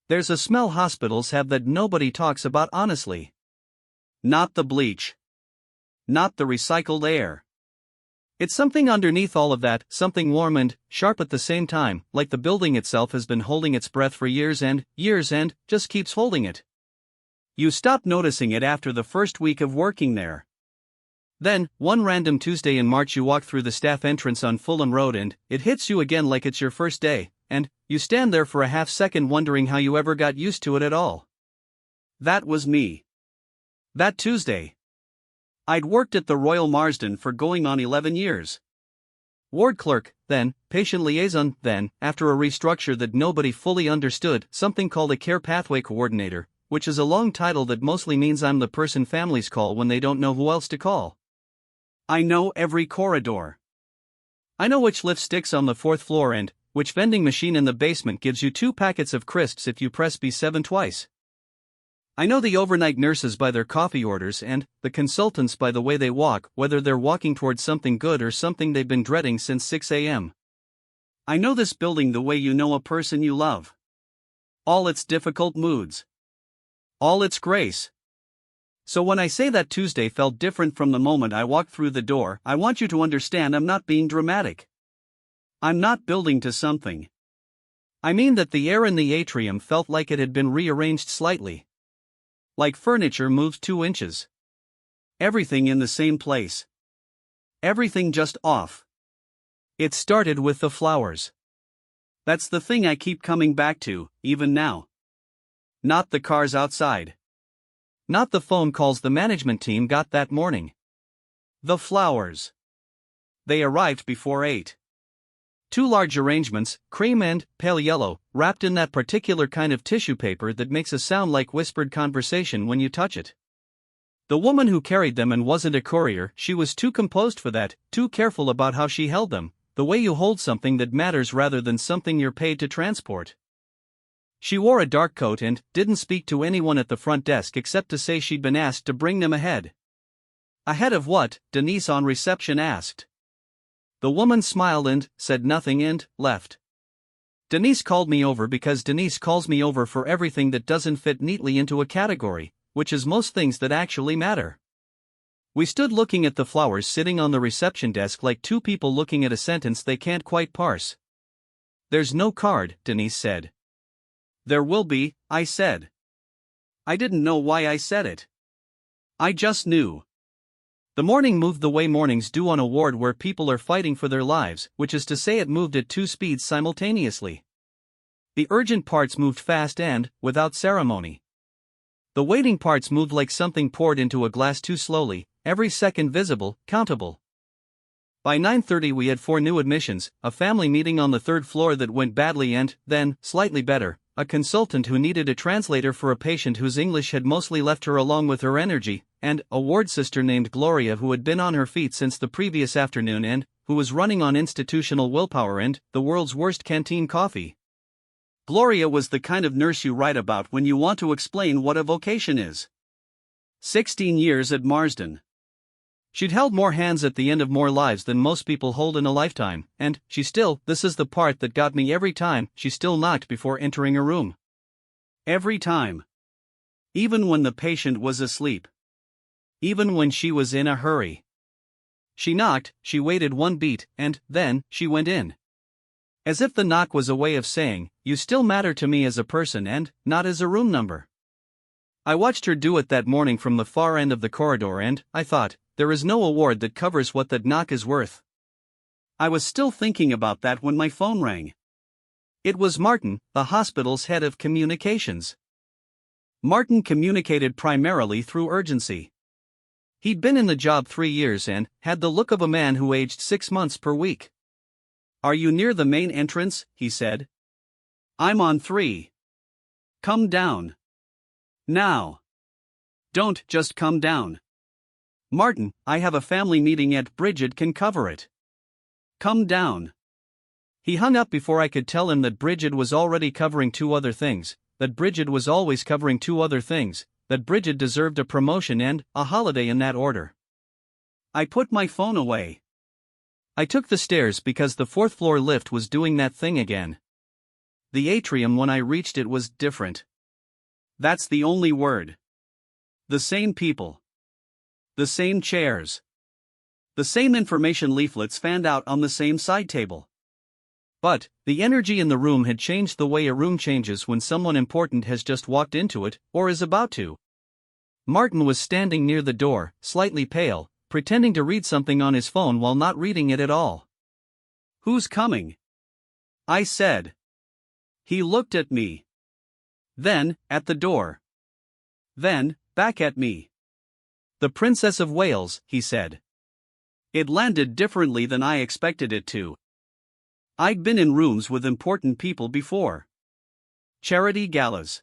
There's a smell hospitals have that nobody talks about honestly. Not the bleach. Not the recycled air. It's something underneath all of that, something warm and sharp at the same time, like the building itself has been holding its breath for years and just keeps holding it. You stop noticing it after the first week of working there. Then, one random Tuesday in March you walk through the staff entrance on Fulham Road and it hits you again like it's your first day, and you stand there for a half second wondering how you ever got used to it at all. That was me. That Tuesday. I'd worked at the Royal Marsden for going on 11 years. Ward clerk, then, patient liaison, then, after a restructure that nobody fully understood, something called a care pathway coordinator, which is a long title that mostly means I'm the person families call when they don't know who else to call. I know every corridor. I know which lift sticks on the 4th floor and which vending machine in the basement gives you 2 packets of crisps if you press B7 twice. I know the overnight nurses by their coffee orders and the consultants by the way they walk, whether they're walking towards something good or something they've been dreading since 6 a.m. I know this building the way you know a person you love. All its difficult moods. All its grace. So when I say that Tuesday felt different from the moment I walked through the door, I want you to understand I'm not being dramatic. I'm not building to something. I mean that the air in the atrium felt like it had been rearranged slightly. Like furniture moved 2 inches. Everything in the same place. Everything just off. It started with the flowers. That's the thing I keep coming back to, even now. Not the cars outside. Not the phone calls the management team got that morning. The flowers. They arrived before 8. 2 large arrangements, cream and pale yellow, wrapped in that particular kind of tissue paper that makes a sound like whispered conversation when you touch it. The woman who carried them and wasn't a courier, she was too composed for that, too careful about how she held them, the way you hold something that matters rather than something you're paid to transport. She wore a dark coat and didn't speak to anyone at the front desk except to say she'd been asked to bring them ahead. Ahead of what? Denise on reception asked. The woman smiled and said nothing and left. Denise called me over because Denise calls me over for everything that doesn't fit neatly into a category, which is most things that actually matter. We stood looking at the flowers sitting on the reception desk like 2 people looking at a sentence they can't quite parse. There's no card, Denise said. There will be, I said. I didn't know why I said it. I just knew. The morning moved the way mornings do on a ward where people are fighting for their lives, which is to say it moved at 2 speeds simultaneously. The urgent parts moved fast and, without ceremony. The waiting parts moved like something poured into a glass too slowly, every second visible, countable. By 9:30 we had 4 new admissions, a family meeting on the 3rd floor that went badly and, then, slightly better, a consultant who needed a translator for a patient whose English had mostly left her along with her energy, and a ward sister named Gloria who had been on her feet since the previous afternoon and who was running on institutional willpower and the world's worst canteen coffee. Gloria was the kind of nurse you write about when you want to explain what a vocation is. 16 years at Marsden. She'd held more hands at the end of more lives than most people hold in a lifetime, and she still, this is the part that got me every time, she still knocked before entering a room. Every time. Even when the patient was asleep. Even when she was in a hurry. She knocked, she waited 1 beat, and then she went in. As if the knock was a way of saying, you still matter to me as a person and not as a room number. I watched her do it that morning from the far end of the corridor and, I thought, there is no award that covers what that knock is worth. I was still thinking about that when my phone rang. It was Martin, the hospital's head of communications. Martin communicated primarily through urgency. He'd been in the job 3 years and had the look of a man who aged 6 months per week. Are you near the main entrance? He said. I'm on 3. Come down. Now. Don't just come down. Martin, I have a family meeting at Bridget can cover it. Come down. He hung up before I could tell him that Bridget was already covering 2 other things, that Bridget was always covering 2 other things, that Bridget deserved a promotion and a holiday in that order. I put my phone away. I took the stairs because the 4th floor lift was doing that thing again. the atrium when I reached it was different. That's the only word. The same people. The same chairs. The same information leaflets fanned out on the same side table. But, the energy in the room had changed the way a room changes when someone important has just walked into it, or is about to. Martin was standing near the door, slightly pale, pretending to read something on his phone while not reading it at all. "Who's coming?" I said. He looked at me. Then, at the door. Then, back at me. "The Princess of Wales," he said. It landed differently than I expected it to. I'd been in rooms with important people before. Charity galas.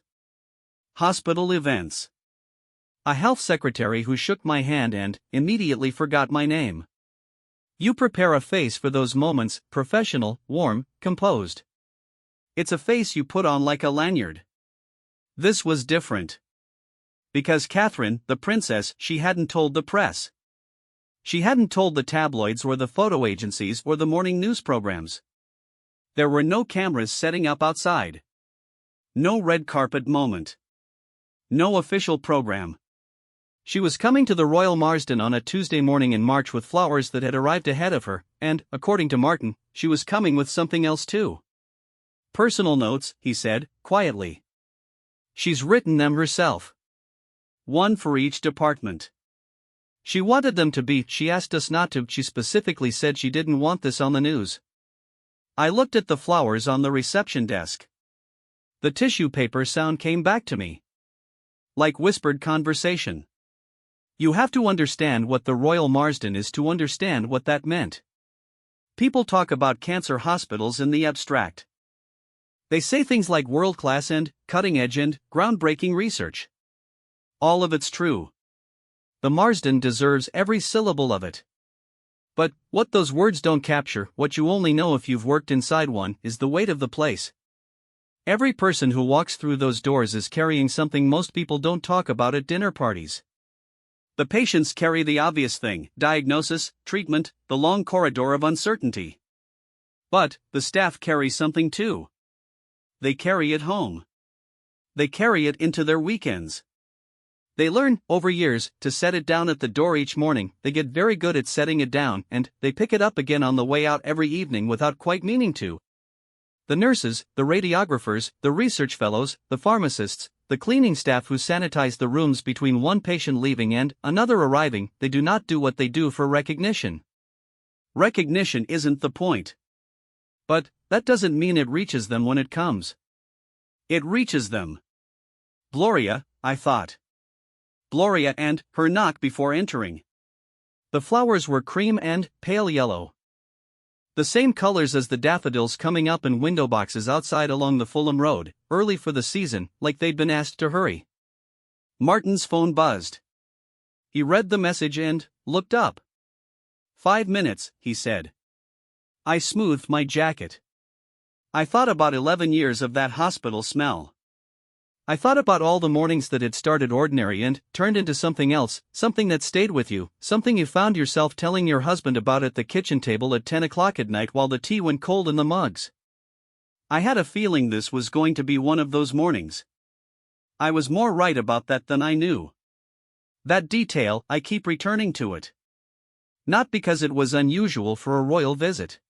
Hospital events. A health secretary who shook my hand and immediately forgot my name. You prepare a face for those moments, professional, warm, composed. It's a face you put on like a lanyard. This was different. Because Catherine, the princess, she hadn't told the press. She hadn't told the tabloids or the photo agencies or the morning news programs. There were no cameras setting up outside. No red carpet moment. No official program. She was coming to the Royal Marsden on a Tuesday morning in March with flowers that had arrived ahead of her, and, according to Martin, she was coming with something else too. Personal notes, he said, quietly. She's written them herself. One for each department. She wanted them to be, she asked us not to, she specifically said she didn't want this on the news. I looked at the flowers on the reception desk. The tissue paper sound came back to me. Like whispered conversation. You have to understand what the Royal Marsden is to understand what that meant. People talk about cancer hospitals in the abstract. They say things like world-class and cutting-edge and groundbreaking research. All of it's true. The Marsden deserves every syllable of it. But, what those words don't capture, what you only know if you've worked inside one, is the weight of the place. Every person who walks through those doors is carrying something most people don't talk about at dinner parties. The patients carry the obvious thing, diagnosis, treatment, the long corridor of uncertainty. But, the staff carry something too. They carry it home. They carry it into their weekends. They learn, over years, to set it down at the door each morning, they get very good at setting it down, and they pick it up again on the way out every evening without quite meaning to. The nurses, the radiographers, the research fellows, the pharmacists, the cleaning staff who sanitize the rooms between one patient leaving and another arriving, they do not do what they do for recognition. Recognition isn't the point. But, that doesn't mean it reaches them when it comes. It reaches them. Gloria, I thought. Gloria and her knock before entering. The flowers were cream and pale yellow. The same colors as the daffodils coming up in window boxes outside along the Fulham Road, early for the season, like they'd been asked to hurry. Martin's phone buzzed. He read the message and looked up. 5 minutes, he said. I smoothed my jacket. I thought about 11 years of that hospital smell. I thought about all the mornings that had started ordinary and turned into something else, something that stayed with you, something you found yourself telling your husband about at the kitchen table at 10 o'clock at night while the tea went cold in the mugs. I had a feeling this was going to be one of those mornings. I was more right about that than I knew. That detail, I keep returning to it. Not because it was unusual for a royal visit.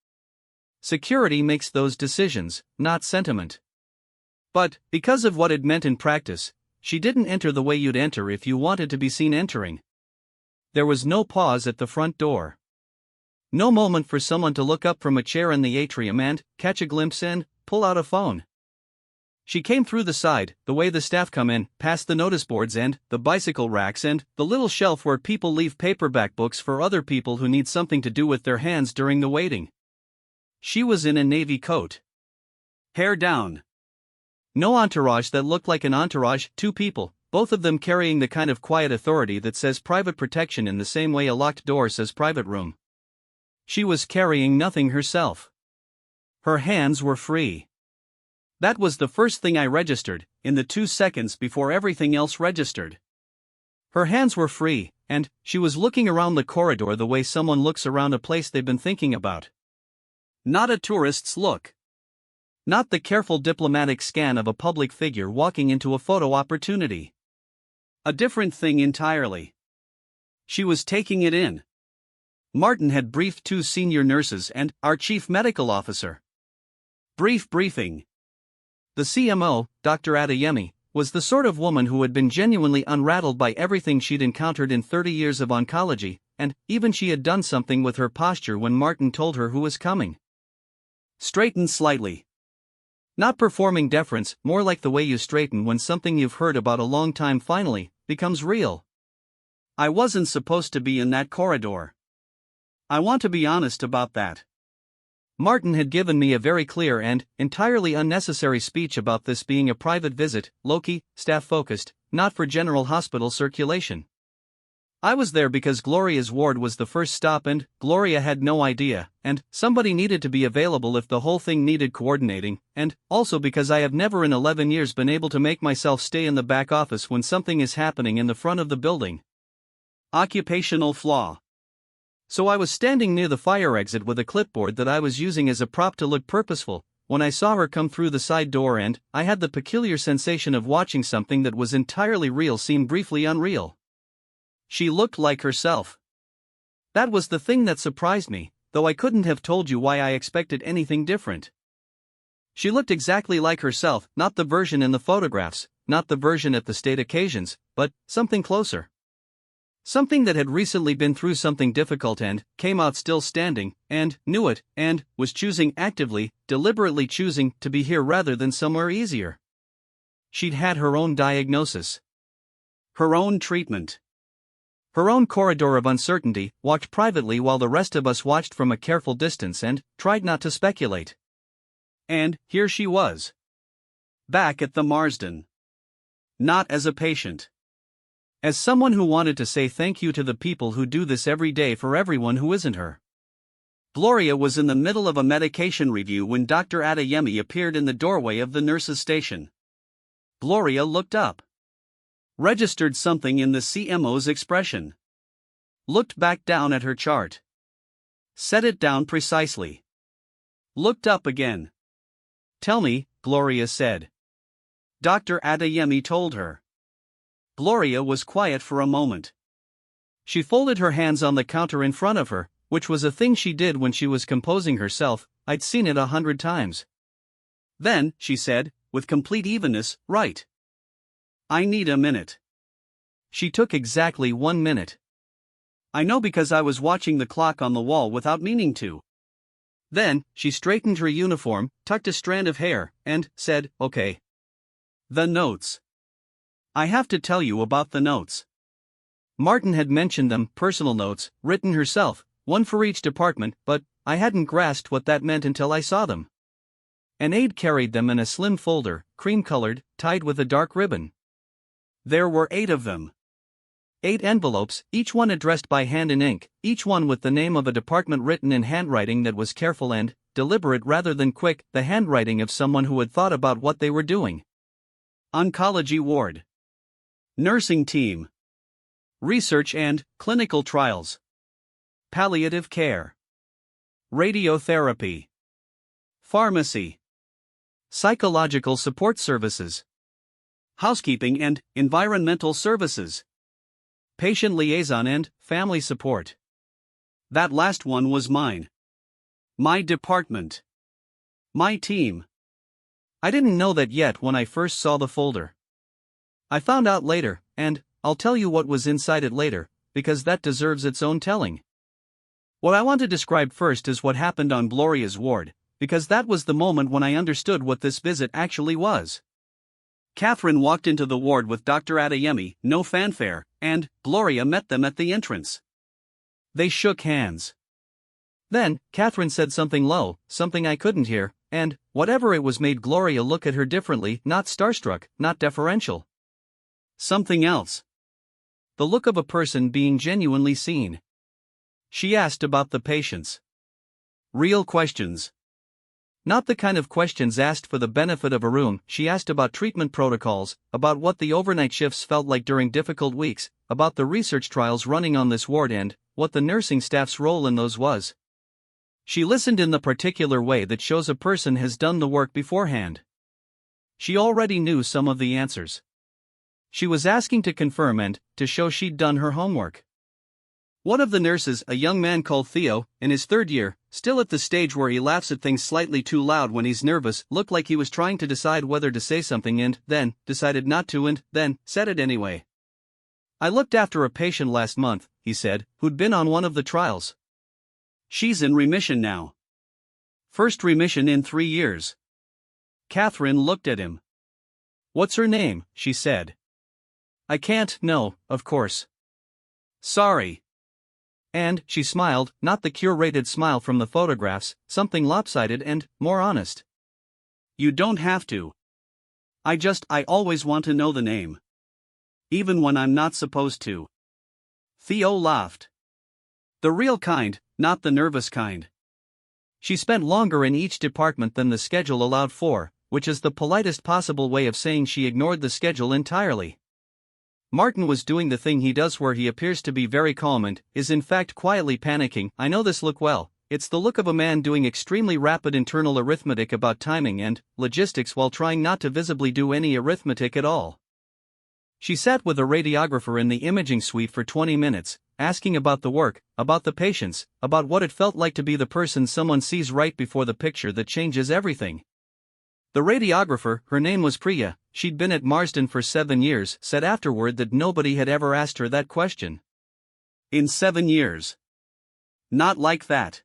Security makes those decisions, not sentiment. But, because of what it meant in practice, she didn't enter the way you'd enter if you wanted to be seen entering. There was no pause at the front door. No moment for someone to look up from a chair in the atrium and catch a glimpse and pull out a phone. She came through the side, the way the staff come in, past the notice boards and the bicycle racks and the little shelf where people leave paperback books for other people who need something to do with their hands during the waiting. She was in a navy coat. Hair down. No entourage that looked like an entourage, 2 people, both of them carrying the kind of quiet authority that says private protection in the same way a locked door says private room. She was carrying nothing herself. Her hands were free. That was the first thing I registered, in the 2 seconds before everything else registered. Her hands were free, and she was looking around the corridor the way someone looks around a place they've been thinking about. Not a tourist's look. Not the careful diplomatic scan of a public figure walking into a photo opportunity. A different thing entirely. She was taking it in. Martin had briefed 2 senior nurses and our chief medical officer. Brief briefing. The CMO, Dr. Adeyemi, was the sort of woman who had been genuinely unrattled by everything she'd encountered in 30 years of oncology, and even she had done something with her posture when Martin told her who was coming. Straightened slightly. Not performing deference, more like the way you straighten when something you've heard about a long time finally becomes real. I wasn't supposed to be in that corridor. I want to be honest about that. Martin had given me a very clear and entirely unnecessary speech about this being a private visit, low-key, staff-focused, not for general hospital circulation. I was there because Gloria's ward was the first stop and Gloria had no idea, and somebody needed to be available if the whole thing needed coordinating, and also because I have never in 11 years been able to make myself stay in the back office when something is happening in the front of the building. Occupational flaw. So I was standing near the fire exit with a clipboard that I was using as a prop to look purposeful, when I saw her come through the side door and I had the peculiar sensation of watching something that was entirely real seem briefly unreal. She looked like herself. That was the thing that surprised me, though I couldn't have told you why I expected anything different. She looked exactly like herself, not the version in the photographs, not the version at the state occasions, but something closer. Something that had recently been through something difficult and came out still standing, and knew it, and was choosing actively, deliberately choosing to be here rather than somewhere easier. She'd had her own diagnosis. Her own treatment. Her own corridor of uncertainty, walked privately while the rest of us watched from a careful distance and tried not to speculate. And here she was. Back at the Marsden. Not as a patient. As someone who wanted to say thank you to the people who do this every day for everyone who isn't her. Gloria was in the middle of a medication review when Dr. Adeyemi appeared in the doorway of the nurse's station. Gloria looked up. Registered something in the CMO's expression. Looked back down at her chart. Set it down precisely. Looked up again. Tell me, Gloria said. Dr. Adeyemi told her. Gloria was quiet for a moment. She folded her hands on the counter in front of her, which was a thing she did when she was composing herself. I'd seen it 100 times. Then, she said, with complete evenness, right. I need a minute. She took exactly 1 minute. I know because I was watching the clock on the wall without meaning to. Then, she straightened her uniform, tucked a strand of hair, and said, okay. The notes. I have to tell you about the notes. Martin had mentioned them, personal notes, written herself, one for each department, but I hadn't grasped what that meant until I saw them. An aide carried them in a slim folder, cream-colored, tied with a dark ribbon. There were 8 of them. 8 envelopes, each one addressed by hand in ink, each one with the name of a department written in handwriting that was careful and deliberate rather than quick, the handwriting of someone who had thought about what they were doing. Oncology ward. Nursing team. Research and clinical trials. Palliative care. Radiotherapy. Pharmacy. Psychological support services. Housekeeping and environmental services. Patient liaison and family support. That last one was mine. My department. My team. I didn't know that yet when I first saw the folder. I found out later, and I'll tell you what was inside it later, because that deserves its own telling. What I want to describe first is what happened on Gloria's ward, because that was the moment when I understood what this visit actually was. Catherine walked into the ward with Dr. Adeyemi, no fanfare, and Gloria met them at the entrance. They shook hands. Then, Catherine said something low, something I couldn't hear, and, whatever it was, made Gloria look at her differently, not starstruck, not deferential. Something else. The look of a person being genuinely seen. She asked about the patients. Real questions. Not the kind of questions asked for the benefit of a room. She asked about treatment protocols, about what the overnight shifts felt like during difficult weeks, about the research trials running on this ward and what the nursing staff's role in those was. She listened in the particular way that shows a person has done the work beforehand. She already knew some of the answers. She was asking to confirm and to show she'd done her homework. One of the nurses, a young man called Theo, in his third year, still at the stage where he laughs at things slightly too loud when he's nervous, looked like he was trying to decide whether to say something and then decided not to and then said it anyway. "I looked after a patient last month," he said, "who'd been on one of the trials. She's in remission now. First remission in 3 years. Catherine looked at him. "What's her name?" she said. "I can't, no, of course. Sorry." And she smiled, not the curated smile from the photographs, something lopsided and more honest. "You don't have to. I always want to know the name. Even when I'm not supposed to." Theo laughed. "The real kind, not the nervous kind." She spent longer in each department than the schedule allowed for, which is the politest possible way of saying she ignored the schedule entirely. Martin was doing the thing he does where he appears to be very calm and is in fact quietly panicking. I know this look well. It's the look of a man doing extremely rapid internal arithmetic about timing and logistics while trying not to visibly do any arithmetic at all. She sat with a radiographer in the imaging suite for 20 minutes, asking about the work, about the patients, about what it felt like to be the person someone sees right before the picture that changes everything. The radiographer, her name was Priya, she'd been at Marsden for 7 years, said afterward that nobody had ever asked her that question. In 7 years. Not like that.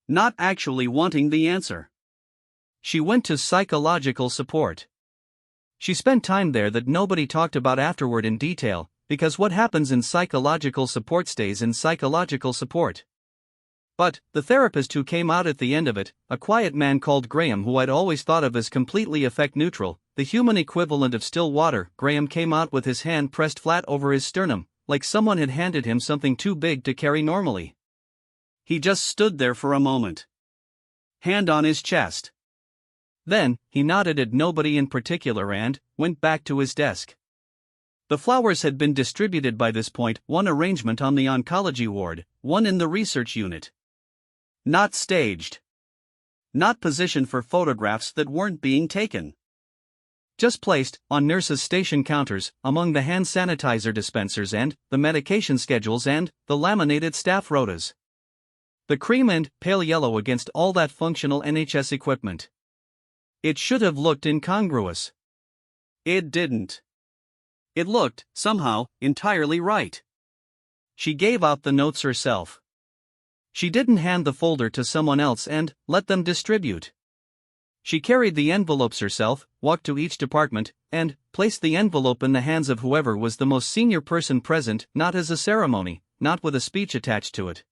Not actually wanting the answer. She went to psychological support. She spent time there that nobody talked about afterward in detail, because what happens in psychological support stays in psychological support. But the therapist who came out at the end of it, a quiet man called Graham who I'd always thought of as completely affect neutral, the human equivalent of still water, Graham came out with his hand pressed flat over his sternum, like someone had handed him something too big to carry normally. He just stood there for a moment. Hand on his chest. Then, he nodded at nobody in particular and went back to his desk. The flowers had been distributed by this point, one arrangement on the oncology ward, one in the research unit. Not staged. Not positioned for photographs that weren't being taken. Just placed, on nurses' station counters, among the hand sanitizer dispensers and the medication schedules and the laminated staff rotas. The cream and pale yellow against all that functional NHS equipment. It should have looked incongruous. It didn't. It looked, somehow, entirely right. She gave out the notes herself. She didn't hand the folder to someone else and let them distribute. She carried the envelopes herself, walked to each department, and placed the envelope in the hands of whoever was the most senior person present, not as a ceremony, not with a speech attached to it.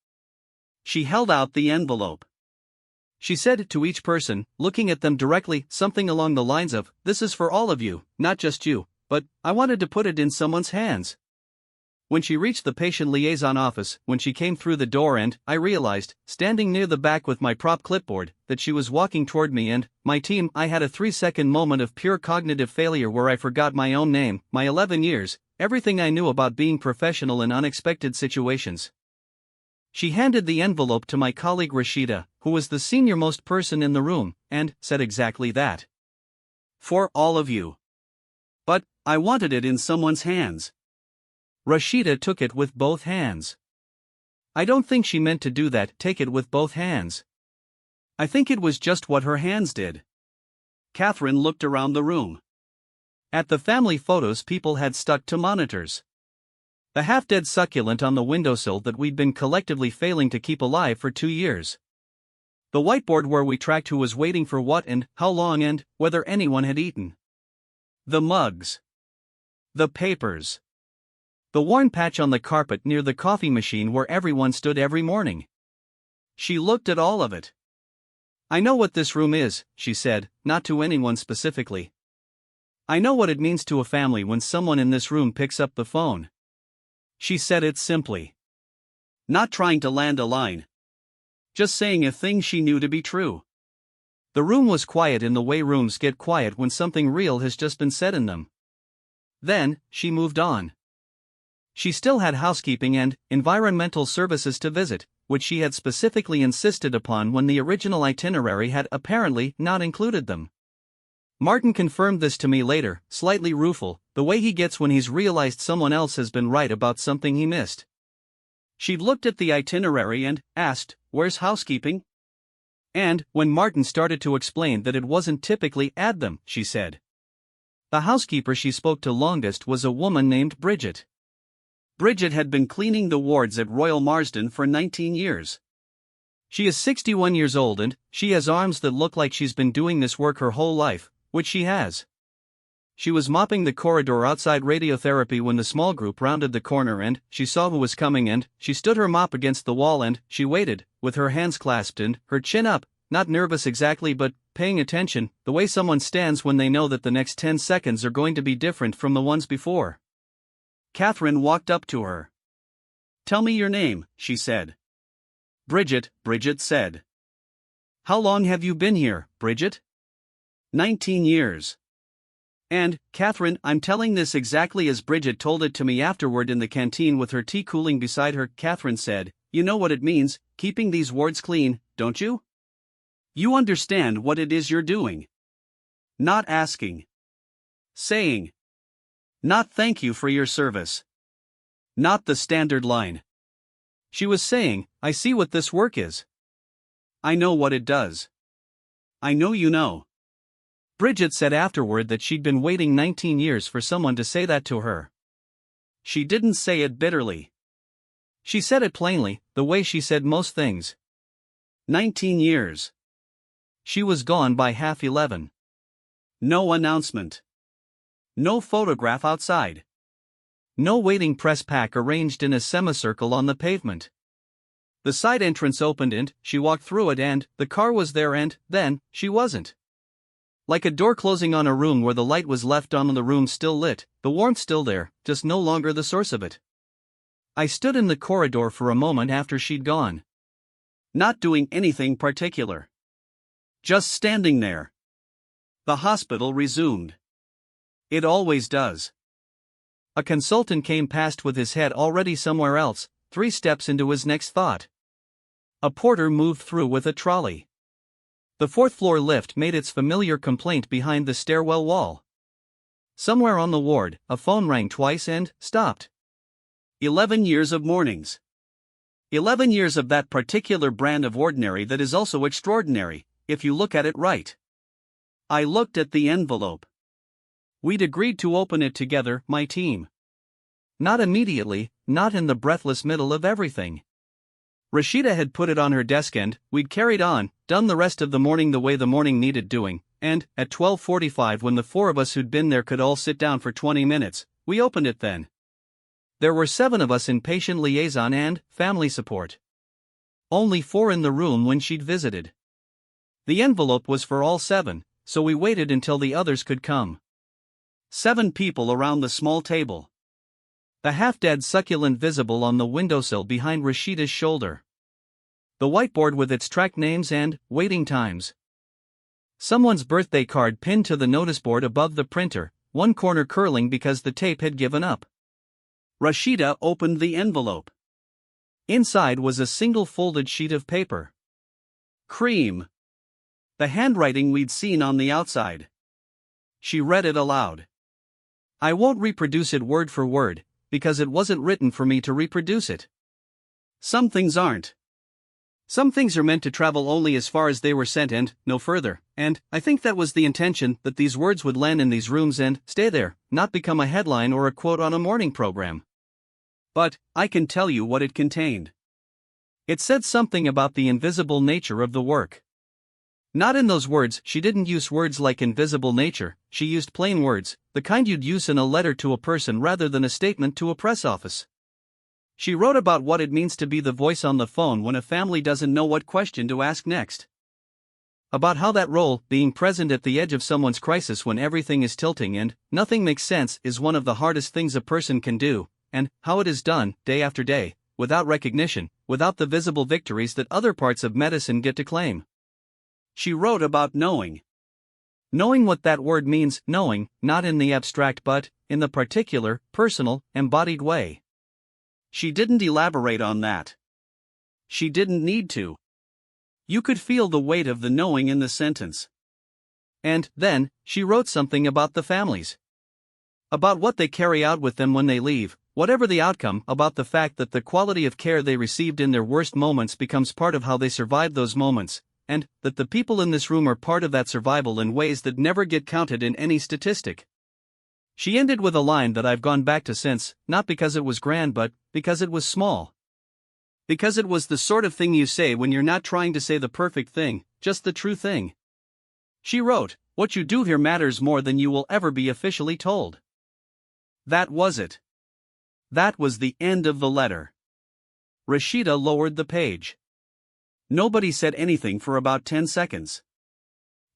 She held out the envelope. She said to each person, looking at them directly, something along the lines of, "This is for all of you, not just you, but I wanted to put it in someone's hands." When she reached the patient liaison office, when she came through the door and I realized, standing near the back with my prop clipboard, that she was walking toward me and my team, I had a 3-second moment of pure cognitive failure where I forgot my own name, my 11 years, everything I knew about being professional in unexpected situations. She handed the envelope to my colleague Rashida, who was the senior-most person in the room, and said exactly that. "For all of you. But I wanted it in someone's hands." Rashida took it with both hands. I don't think she meant to do that, take it with both hands. I think it was just what her hands did. Catherine looked around the room. At the family photos people had stuck to monitors. The half-dead succulent on the windowsill that we'd been collectively failing to keep alive for 2 years. The whiteboard where we tracked who was waiting for what and how long and whether anyone had eaten. The mugs. The papers. The worn patch on the carpet near the coffee machine where everyone stood every morning. She looked at all of it. "I know what this room is," she said, not to anyone specifically. "I know what it means to a family when someone in this room picks up the phone." She said it simply. Not trying to land a line. Just saying a thing she knew to be true. The room was quiet in the way rooms get quiet when something real has just been said in them. Then, she moved on. She still had housekeeping and environmental services to visit, which she had specifically insisted upon when the original itinerary had apparently not included them. Martin confirmed this to me later, slightly rueful, the way he gets when he's realized someone else has been right about something he missed. She'd looked at the itinerary and asked, "Where's housekeeping?" And, when Martin started to explain that it wasn't typically at them, she said. The housekeeper she spoke to longest was a woman named Bridget. Bridget had been cleaning the wards at Royal Marsden for 19 years. She is 61 years old and she has arms that look like she's been doing this work her whole life, which she has. She was mopping the corridor outside radiotherapy when the small group rounded the corner and she saw who was coming and she stood her mop against the wall and she waited, with her hands clasped and her chin up, not nervous exactly but paying attention, the way someone stands when they know that the next 10 seconds are going to be different from the ones before. Catherine walked up to her. "Tell me your name," she said. "Bridget," Bridget said. "How long have you been here, Bridget?" 19 years. And, Catherine, I'm telling this exactly as Bridget told it to me afterward in the canteen with her tea cooling beside her. Catherine said, "You know what it means, keeping these wards clean, don't you? You understand what it is you're doing. Not asking. Saying. Not thank you for your service. Not the standard line." She was saying, "I see what this work is. I know what it does. I know you know." Bridget said afterward that she'd been waiting 19 years for someone to say that to her. She didn't say it bitterly. She said it plainly, the way she said most things. 19 years. She was gone by 11:30. No announcement. No photograph outside. No waiting press pack arranged in a semicircle on the pavement. The side entrance opened and she walked through it and the car was there and then she wasn't. Like a door closing on a room where the light was left on, the room still lit, the warmth still there, just no longer the source of it. I stood in the corridor for a moment after she'd gone. Not doing anything particular. Just standing there. The hospital resumed. It always does. A consultant came past with his head already somewhere else, 3 steps into his next thought. A porter moved through with a trolley. The 4th-floor lift made its familiar complaint behind the stairwell wall. Somewhere on the ward, a phone rang twice and stopped. 11 years of mornings. 11 years of that particular brand of ordinary that is also extraordinary, if you look at it right. I looked at the envelope. We'd agreed to open it together, my team. Not immediately, not in the breathless middle of everything. Rashida had put it on her desk and we'd carried on, done the rest of the morning the way the morning needed doing, and, at 12:45 when the 4 of us who'd been there could all sit down for 20 minutes, we opened it then. There were 7 of us in patient liaison and family support. Only 4 in the room when she'd visited. The envelope was for all 7, so we waited until the others could come. 7 people around the small table. The half-dead succulent visible on the windowsill behind Rashida's shoulder. The whiteboard with its track names and waiting times. Someone's birthday card pinned to the noticeboard above the printer, one corner curling because the tape had given up. Rashida opened the envelope. Inside was a single folded sheet of paper. Cream. The handwriting we'd seen on the outside. She read it aloud. I won't reproduce it word for word, because it wasn't written for me to reproduce it. Some things aren't. Some things are meant to travel only as far as they were sent and no further, and I think that was the intention, that these words would land in these rooms and stay there, not become a headline or a quote on a morning program. But I can tell you what it contained. It said something about the invisible nature of the work. Not in those words, she didn't use words like invisible nature, she used plain words, the kind you'd use in a letter to a person rather than a statement to a press office. She wrote about what it means to be the voice on the phone when a family doesn't know what question to ask next. About how that role, being present at the edge of someone's crisis when everything is tilting and nothing makes sense, is one of the hardest things a person can do, and how it is done, day after day, without recognition, without the visible victories that other parts of medicine get to claim. She wrote about knowing. Knowing what that word means, knowing, not in the abstract but, in the particular, personal, embodied way. She didn't elaborate on that. she didn't need to. You could feel the weight of the knowing in the sentence. And then, she wrote something about the families. About what they carry out with them when they leave, whatever the outcome, about the fact that the quality of care they received in their worst moments becomes part of how they survived those moments, and that the people in this room are part of that survival in ways that never get counted in any statistic. She ended with a line that I've gone back to since, not because it was grand but because it was small. Because it was the sort of thing you say when you're not trying to say the perfect thing, just the true thing. She wrote, "What you do here matters more than you will ever be officially told." That was it. That was the end of the letter. Rashida lowered the page. Nobody said anything for about 10 seconds.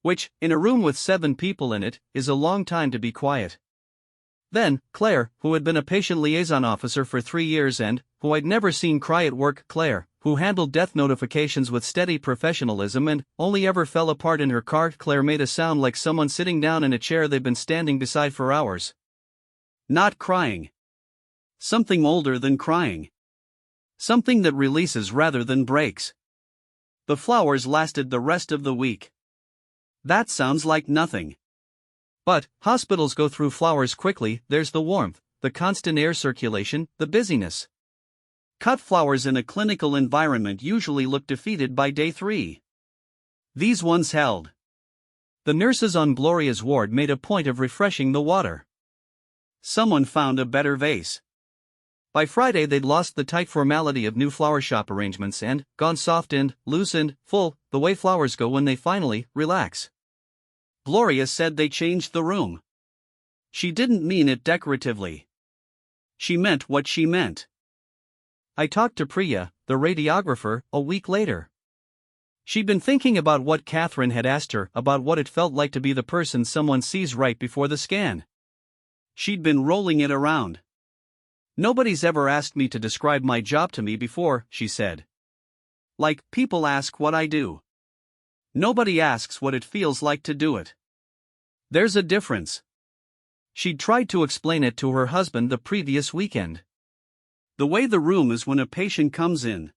Which, in a room with 7 people in it, is a long time to be quiet. Then, Claire, who had been a patient liaison officer for 3 years and who I'd never seen cry at work, Claire, who handled death notifications with steady professionalism and only ever fell apart in her car, Claire made a sound like someone sitting down in a chair they'd been standing beside for hours. Not crying. Something older than crying. Something that releases rather than breaks. The flowers lasted the rest of the week. That sounds like nothing. But hospitals go through flowers quickly. There's the warmth, the constant air circulation, the busyness. Cut flowers in a clinical environment usually look defeated by day 3. These ones held. The nurses on Gloria's ward made a point of refreshing the water. Someone found a better vase. By Friday they'd lost the tight formality of new flower shop arrangements and gone soft and loose and full, the way flowers go when they finally relax. Gloria said they changed the room. She didn't mean it decoratively. She meant what she meant. I talked to Priya, the radiographer, a week later. She'd been thinking about what Catherine had asked her about what it felt like to be the person someone sees right before the scan. She'd been rolling it around. "Nobody's ever asked me to describe my job to me before," she said. "Like, people ask what I do. Nobody asks what it feels like to do it. There's a difference." She'd tried to explain it to her husband the previous weekend. The way the room is when a patient comes in.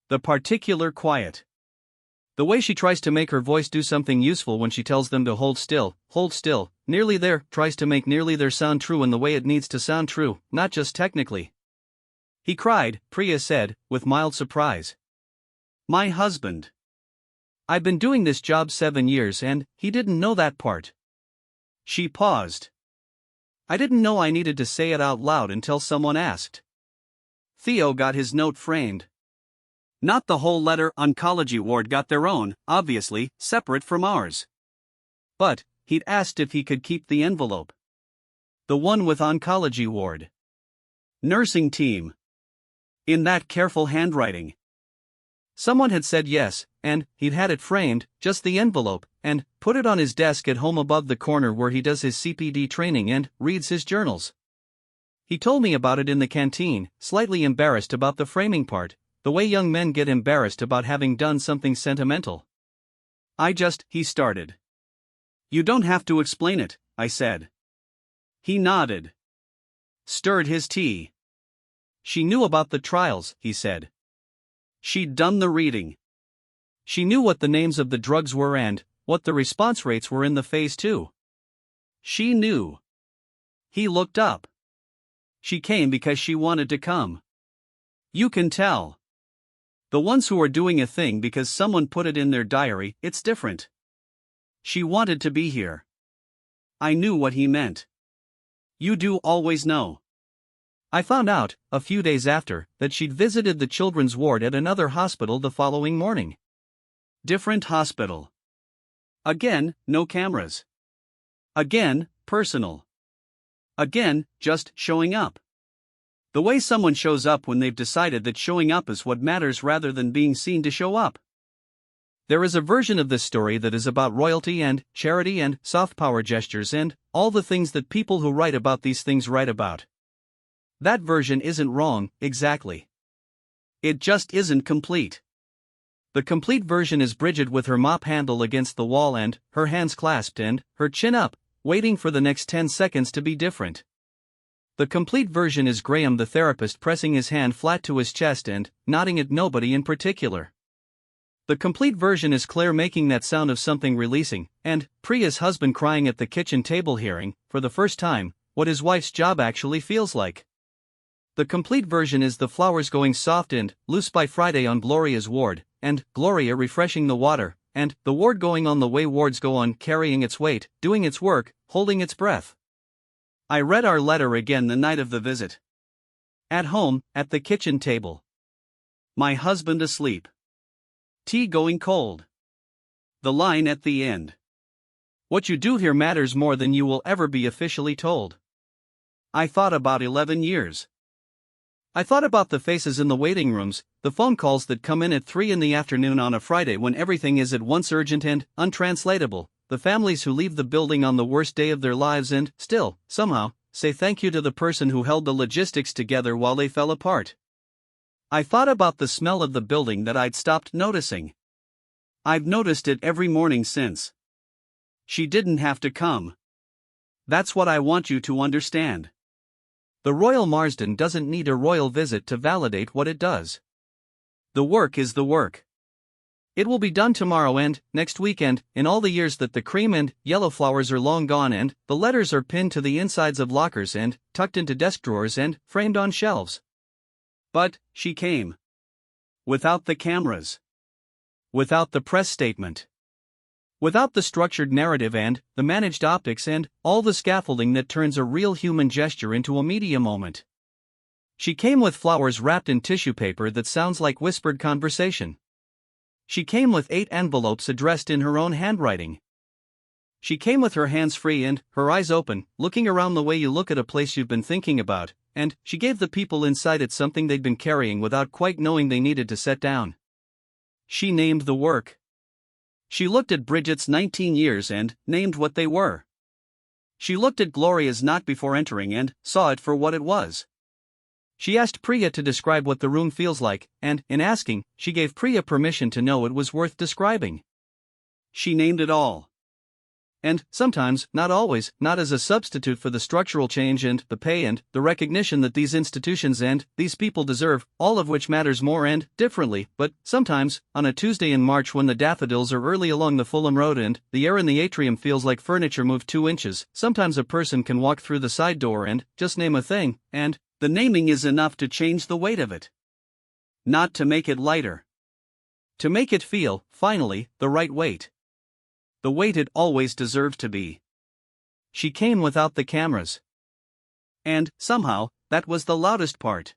The particular quiet. The way she tries to make her voice do something useful when she tells them to hold still, nearly there, tries to make nearly there sound true in the way it needs to sound true, not just technically. He cried, Priya said, with mild surprise. "My husband. I've been doing this job 7 years and he didn't know that part." She paused. "I didn't know I needed to say it out loud until someone asked." Theo got his note framed. Not the whole letter. Oncology ward got their own, obviously, separate from ours. But he'd asked if he could keep the envelope. The one with oncology ward. Nursing team. In that careful handwriting. Someone had said yes, and he'd had it framed, just the envelope, and put it on his desk at home above the corner where he does his CPD training and reads his journals. He told me about it in the canteen, slightly embarrassed about the framing part, the way young men get embarrassed about having done something sentimental. He started. "You don't have to explain it," I said. He nodded. Stirred his tea. "She knew about the trials," he said. "She'd done the reading. She knew what the names of the drugs were and what the response rates were in the phase 2. She knew." He looked up. "She came because she wanted to come. You can tell. The ones who are doing a thing because someone put it in their diary, it's different. She wanted to be here." I knew what he meant. You do always know. I found out, a few days after, that she'd visited the children's ward at another hospital the following morning. Different hospital. Again, no cameras. Again, personal. Again, just showing up. The way someone shows up when they've decided that showing up is what matters rather than being seen to show up. There is a version of this story that is about royalty and charity and soft power gestures and all the things that people who write about these things write about. That version isn't wrong, exactly. It just isn't complete. The complete version is Bridget with her mop handle against the wall and her hands clasped and her chin up, waiting for the next 10 seconds to be different. The complete version is Graham the therapist pressing his hand flat to his chest and nodding at nobody in particular. The complete version is Claire making that sound of something releasing, and Priya's husband crying at the kitchen table hearing, for the first time, what his wife's job actually feels like. The complete version is the flowers going soft and loose by Friday on Gloria's ward, and Gloria refreshing the water, and the ward going on the way wards go on, carrying its weight, doing its work, holding its breath. I read our letter again the night of the visit. At home, at the kitchen table. My husband asleep. Tea going cold. The line at the end. What you do here matters more than you will ever be officially told. I thought about 11 years. I thought about the faces in the waiting rooms, the phone calls that come in at 3 in the afternoon on a Friday when everything is at once urgent and untranslatable, the families who leave the building on the worst day of their lives and, still, somehow, say thank you to the person who held the logistics together while they fell apart. I thought about the smell of the building that I'd stopped noticing. I've noticed it every morning since. She didn't have to come. That's what I want you to understand. The Royal Marsden doesn't need a royal visit to validate what it does. The work is the work. It will be done tomorrow and next weekend, in all the years that the cream and yellow flowers are long gone and the letters are pinned to the insides of lockers and tucked into desk drawers and framed on shelves. But she came. Without the cameras. Without the press statement. Without the structured narrative and the managed optics and all the scaffolding that turns a real human gesture into a media moment. She came with flowers wrapped in tissue paper that sounds like whispered conversation. She came with 8 envelopes addressed in her own handwriting. She came with her hands free and her eyes open, looking around the way you look at a place you've been thinking about, and she gave the people inside it something they'd been carrying without quite knowing they needed to set down. She named the work. She looked at Bridget's 19 years and named what they were. She looked at Gloria's knot before entering and saw it for what it was. She asked Priya to describe what the room feels like, and, in asking, she gave Priya permission to know it was worth describing. She named it all. And, sometimes, not always, not as a substitute for the structural change and the pay and the recognition that these institutions and these people deserve, all of which matters more and differently, but sometimes, on a Tuesday in March when the daffodils are early along the Fulham Road and the air in the atrium feels like furniture moved 2 inches, sometimes a person can walk through the side door and just name a thing, and the naming is enough to change the weight of it. Not to make it lighter. To make it feel, finally, the right weight. The weight it always deserved to be. She came without the cameras. And, somehow, that was the loudest part.